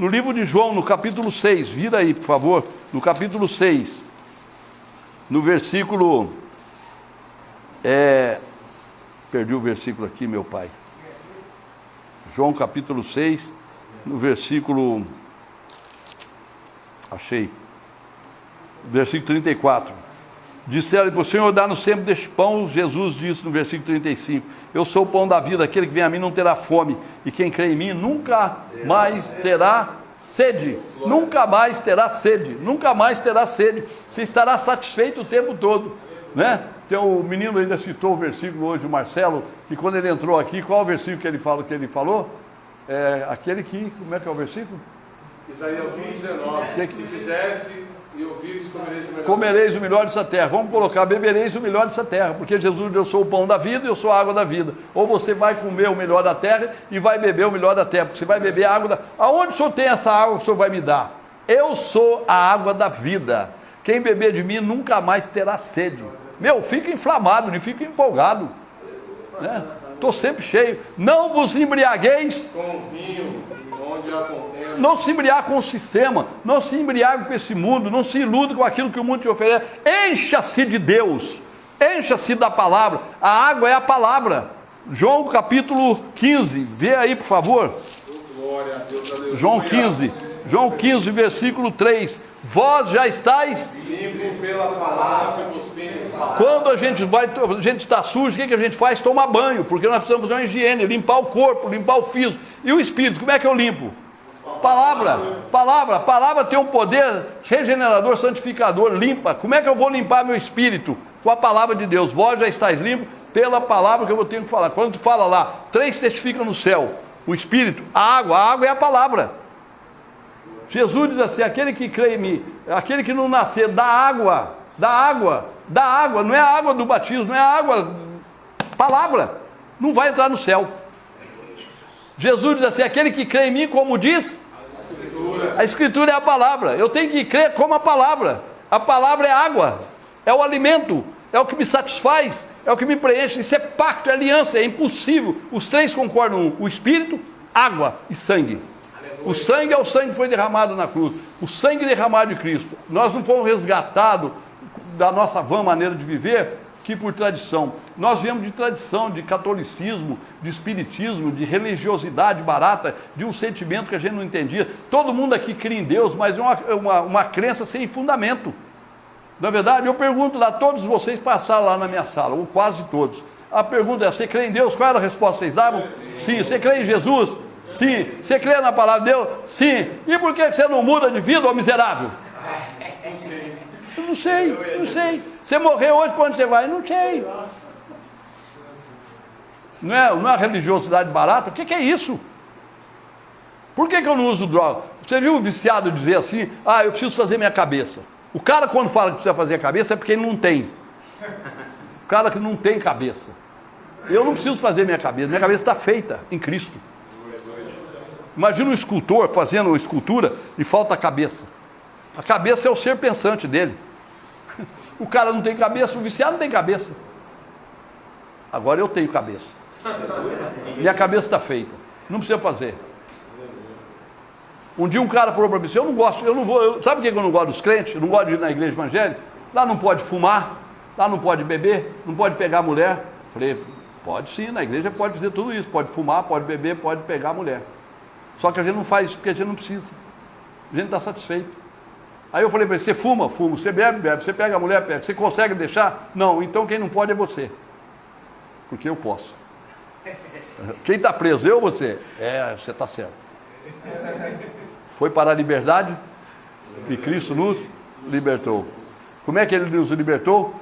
No livro de João, no capítulo 6, vira aí, por favor, no capítulo 6, no versículo, perdi o versículo aqui, meu pai. João capítulo 6, no versículo, achei, versículo 34. Disseram-lhe, o Senhor dá-nos sempre deste pão. Jesus disse no versículo 35, eu sou o pão da vida, aquele que vem a mim não terá fome, e quem crê em mim nunca mais terá sede. Nunca mais terá sede, nunca mais terá sede. Você estará satisfeito o tempo todo, né? Tem o menino ainda citou o versículo hoje, o Marcelo, que quando ele entrou aqui, qual o versículo que ele falou? Aquele que, como é que é o versículo? Isaías 1:19. Se quiseres e ouvires, comereis o melhor dessa terra. Vamos colocar, bebereis o melhor dessa terra, porque Jesus disse, eu sou o pão da vida e eu sou a água da vida. Ou você vai comer o melhor da terra e vai beber o melhor da terra, porque você vai beber a água da... Aonde o Senhor tem essa água que o Senhor vai me dar? Eu sou a água da vida. Quem beber de mim nunca mais terá sede. Fica inflamado, não fica empolgado, né? Estou sempre cheio. Não vos embriagueis com vinho, onde há contenda. Não se embriague com o sistema, não se embriague com esse mundo, não se ilude com aquilo que o mundo te oferece. Encha-se de Deus, encha-se da palavra. A água é a palavra. João capítulo 15, vê aí por favor. Glória a Deus, aleluia. João 15, versículo 3. Vós já estáis limpo pela palavra que vos tenho falado. Quando a gente está sujo, o que a gente faz? Toma banho, porque nós precisamos fazer uma higiene, limpar o corpo, limpar o físico. E o espírito, como é que eu limpo? Palavra tem um poder regenerador, santificador, limpa. Como é que eu vou limpar meu espírito? Com a palavra de Deus. Vós já estáis limpos pela palavra que eu tenho que falar. Quando tu fala lá, 3 testificam no céu, o espírito, a água é a palavra. Jesus diz assim, aquele que crê em mim, aquele que não nascer da água, não é a água do batismo, não é a água, palavra, não vai entrar no céu. Jesus diz assim, aquele que crê em mim, como diz? A Escritura é a palavra. Eu tenho que crer como a palavra. A palavra é água, é o alimento, é o que me satisfaz, é o que me preenche. Isso é pacto, é aliança, é impossível. Os 3 concordam, o Espírito, água e sangue. O sangue é o sangue que foi derramado na cruz, o sangue derramado de Cristo. Nós não fomos resgatados da nossa vã maneira de viver, que por tradição. Nós viemos de tradição, de catolicismo, de espiritismo, de religiosidade barata, de um sentimento que a gente não entendia. Todo mundo aqui crê em Deus, mas é uma crença sem fundamento. Na verdade, eu pergunto lá, todos vocês passaram lá na minha sala, ou quase todos. A pergunta é, você crê em Deus? Qual era a resposta que vocês davam? Sim. Você crê em Jesus? Sim. Você crê na palavra de Deus? Sim. E por que você não muda de vida, ô miserável? Não sei. Você morreu hoje, para onde você vai? Não sei. Não é uma religiosidade barata? O que é isso? Por que eu não uso droga? Você viu o viciado dizer assim, eu preciso fazer minha cabeça. O cara quando fala que precisa fazer a cabeça é porque ele não tem. O cara que não tem cabeça. Eu não preciso fazer minha cabeça está feita em Cristo. Imagina um escultor fazendo uma escultura e falta a cabeça. A cabeça é o ser pensante dele. O cara não tem cabeça, o viciado não tem cabeça. Agora eu tenho cabeça. Minha cabeça está feita. Não precisa fazer. Um dia um cara falou para mim, sabe por que eu não gosto dos crentes? Eu não gosto de ir na igreja evangélica? Lá não pode fumar, lá não pode beber, não pode pegar mulher. Falei, pode sim, na igreja pode fazer tudo isso. Pode fumar, pode beber, pode pegar mulher. Só que a gente não faz isso porque a gente não precisa. A gente está satisfeito. Aí eu falei para ele, você fuma? Fumo. Você bebe? Bebe. Você pega a mulher? Pega. Você consegue deixar? Não. Então quem não pode é você. Porque eu posso. Quem está preso? Eu ou você? Você está certo. Foi para a liberdade e Cristo nos libertou. Como é que ele nos libertou?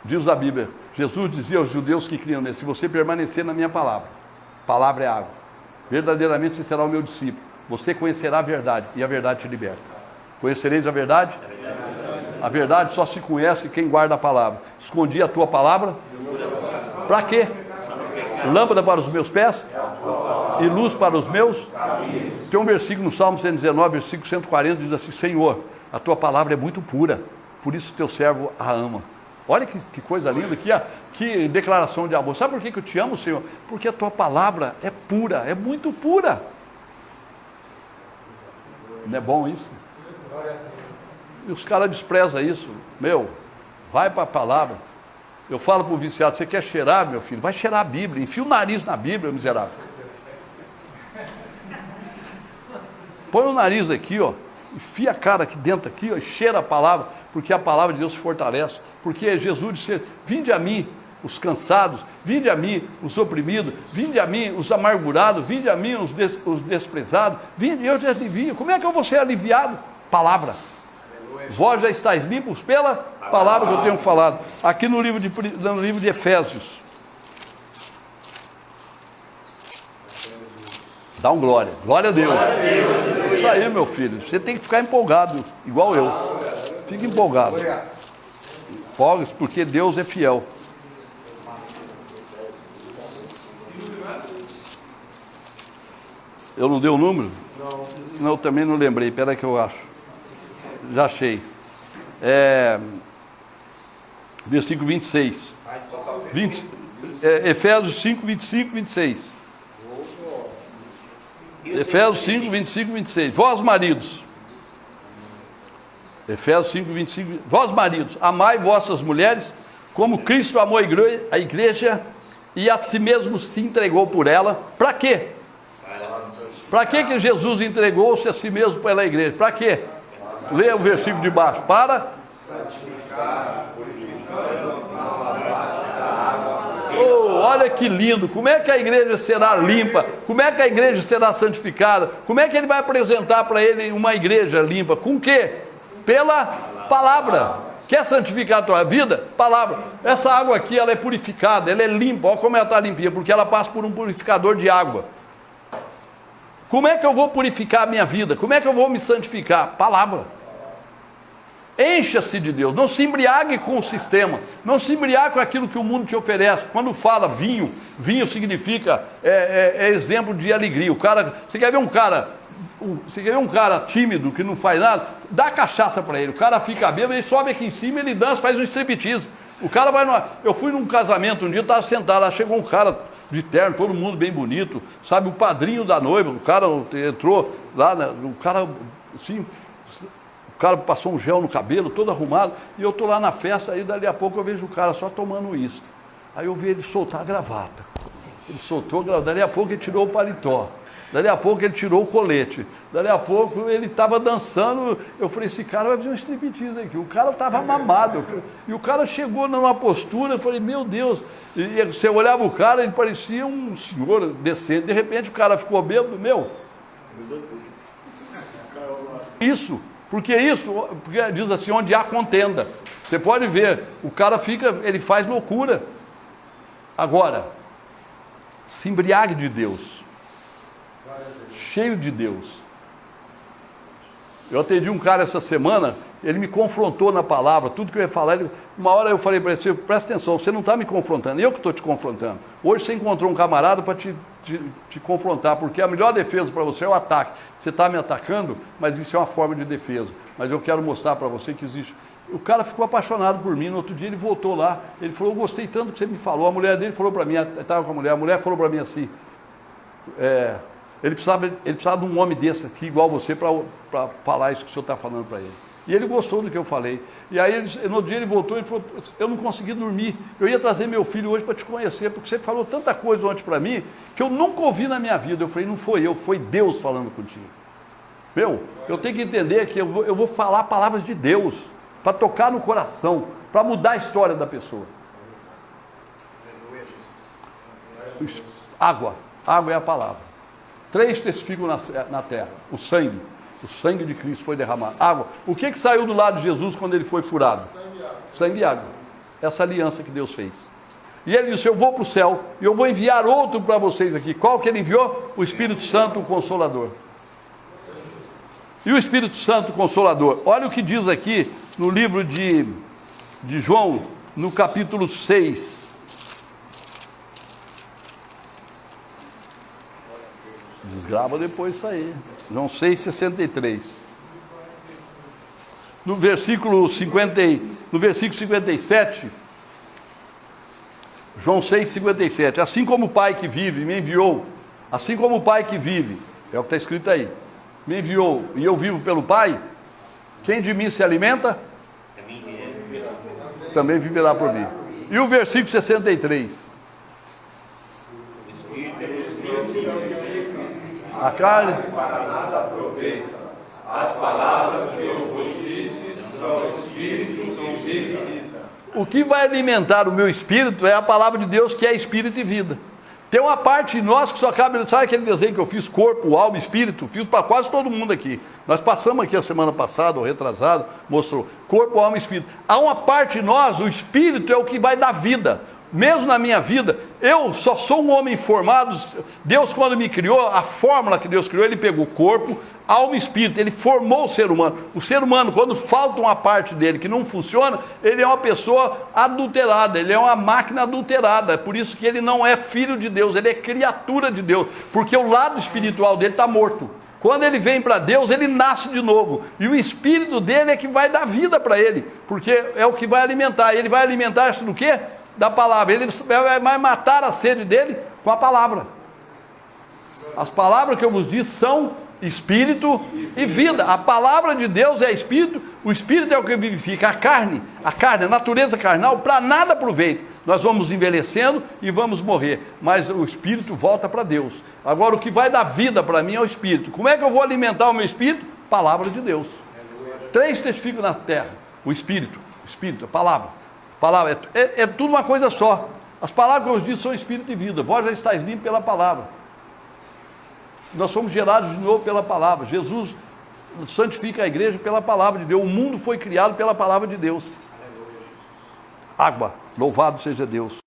Diz a Bíblia. Jesus dizia aos judeus que criam nele, se você permanecer na minha palavra, palavra é água. Verdadeiramente você será o meu discípulo. Você conhecerá a verdade e a verdade te liberta. Conhecereis a verdade? A verdade só se conhece quem guarda a palavra. Escondi a tua palavra. Para quê? Lâmpada para os meus pés e luz para os meus. Tem um versículo no Salmo 119, versículo 140, diz assim, Senhor, a tua palavra é muito pura, por isso teu servo a ama. Olha que coisa linda, que declaração de amor. Sabe por que eu te amo, Senhor? Porque a tua palavra é pura, é muito pura. Não é bom isso? E os caras desprezam isso. Vai para a palavra. Eu falo para o viciado, você quer cheirar, meu filho? Vai cheirar a Bíblia. Enfia o nariz na Bíblia, miserável. Põe o nariz aqui, ó. Enfia a cara aqui dentro, aqui, ó, e cheira a palavra, porque a palavra de Deus se fortalece. Porque Jesus disse, vinde a mim, os cansados, vinde a mim, os oprimidos, vinde a mim, os amargurados, vinde a mim, os desprezados, vinde, eu te alivio. Como é que eu vou ser aliviado? Palavra. Vós já estáis limpos pela palavra que eu tenho falado. Aqui no livro de Efésios. Dá um glória. Glória a Deus. Isso aí, meu filho. Você tem que ficar empolgado, igual eu. Fica empolgado. Empolgue-se, porque Deus é fiel. Eu não dei o número? Não, eu também não lembrei. Espera que eu acho. Já achei. Versículo 26. Efésios 5, 25, 26. Efésios 5, 25, 26. Vós maridos. Efésios 5, 25. Vós maridos, amai vossas mulheres, como Cristo amou a igreja e a si mesmo se entregou por ela. Para quê? Para que Jesus entregou-se a si mesmo pela igreja? Para quê? Leia o versículo de baixo. Para santificar, purificando olha que lindo. Como é que a igreja será limpa? Como é que a igreja será santificada? Como é que ele vai apresentar para ele uma igreja limpa? Com o quê? Pela palavra. Quer santificar a tua vida? Palavra. Essa água aqui, ela é purificada, ela é limpa. Olha como ela está limpinha, porque ela passa por um purificador de água. Como é que eu vou purificar a minha vida? Como é que eu vou me santificar? Palavra. Encha-se de Deus, não se embriague com o sistema, não se embriague com aquilo que o mundo te oferece. Quando fala vinho, vinho significa exemplo de alegria. Você quer ver um cara tímido que não faz nada? Dá cachaça para ele, o cara fica bêbado, ele sobe aqui em cima, ele dança, faz um striptease. O cara vai eu fui num casamento um dia, eu estava sentado lá, chegou um cara de terno, todo mundo bem bonito, sabe, o padrinho da noiva, o cara entrou lá, o cara assim, o cara passou um gel no cabelo, todo arrumado, e eu estou lá na festa, aí dali a pouco eu vejo o cara só tomando uísque. Aí eu vi ele soltar a gravata. Ele soltou a gravata, dali a pouco ele tirou o paletó, dali a pouco ele tirou o colete, dali a pouco ele estava dançando. Eu falei, esse cara vai fazer um striptease aqui. O cara estava mamado, e o cara chegou numa postura, eu falei, meu Deus. E você olhava o cara, ele parecia um senhor decente. De repente o cara ficou bêbado, Isso. Porque diz assim, onde há contenda. Você pode ver, o cara ele faz loucura. Agora, se embriague de Deus. Cheio de Deus. Eu atendi um cara essa semana, ele me confrontou na palavra, tudo que eu ia falar, uma hora eu falei para ele, presta atenção, você não está me confrontando, eu que estou te confrontando. Hoje você encontrou um camarada para te confrontar, porque a melhor defesa para você é o ataque. Você está me atacando, mas isso é uma forma de defesa. Mas eu quero mostrar para você que existe. O cara ficou apaixonado por mim, no outro dia ele voltou lá, ele falou, eu gostei tanto do que você me falou. A mulher dele falou para mim, estava com a mulher falou para mim assim, ele precisava de um homem desse aqui, igual você, para falar isso que o senhor está falando para ele. E ele gostou do que eu falei. E aí, no outro dia ele voltou e falou, eu não consegui dormir, eu ia trazer meu filho hoje para te conhecer, porque você falou tanta coisa ontem para mim, que eu nunca ouvi na minha vida. Eu falei, não foi eu, foi Deus falando contigo. Eu tenho que entender que eu vou falar palavras de Deus, para tocar no coração, para mudar a história da pessoa. Água é a palavra. 3 testificam na terra, o sangue de Cristo foi derramado. Água. O que saiu do lado de Jesus quando ele foi furado? Sangue e água. Essa aliança que Deus fez. E ele disse, eu vou para o céu e eu vou enviar outro para vocês aqui. Qual que ele enviou? O Espírito Santo, o Consolador. E o Espírito Santo, o Consolador. Olha o que diz aqui no livro de João, no capítulo 6. Desgrava depois isso aí. João 6,63. No versículo 57, João 6,57. Assim como o Pai que vive me enviou, assim como o Pai que vive, é o que está escrito aí, me enviou e eu vivo pelo Pai, quem de mim se alimenta, também viverá por mim. E o versículo 63. A carne para nada aproveita. As palavras que eu vos disse são espírito e vida. O que vai alimentar o meu espírito é a palavra de Deus, que é espírito e vida. Tem uma parte de nós que só cabe, sabe aquele desenho que eu fiz, corpo, alma, espírito? Fiz para quase todo mundo aqui. Nós passamos aqui a semana passada, ou retrasado, mostrou corpo, alma e espírito. Há uma parte de nós, o espírito é o que vai dar vida. Mesmo na minha vida, eu só sou um homem formado. Deus, quando me criou, a fórmula que Deus criou, ele pegou corpo, alma e espírito, ele formou o ser humano. O ser humano, quando falta uma parte dele que não funciona, ele é uma pessoa adulterada, ele é uma máquina adulterada. É por isso que ele não é filho de Deus, ele é criatura de Deus, porque o lado espiritual dele está morto. Quando ele vem para Deus, ele nasce de novo, e o espírito dele é que vai dar vida para ele, porque é o que vai alimentar. Ele vai alimentar isso do quê? Da palavra. Ele vai matar a sede dele com a palavra. As palavras que eu vos disse são espírito e vida. A palavra de Deus é espírito, o espírito é o que vivifica. A carne, a natureza carnal, para nada aproveita. Nós vamos envelhecendo e vamos morrer, mas o espírito volta para Deus. Agora, o que vai dar vida para mim é o espírito. Como é que eu vou alimentar o meu espírito? Palavra de Deus. 3 testificam na terra: o espírito, a palavra. Palavra, é tudo uma coisa só. As palavras que eu disse são espírito e vida. Vós já estáis limpos pela palavra. Nós somos gerados de novo pela palavra. Jesus santifica a igreja pela palavra de Deus. O mundo foi criado pela palavra de Deus. Água, louvado seja Deus.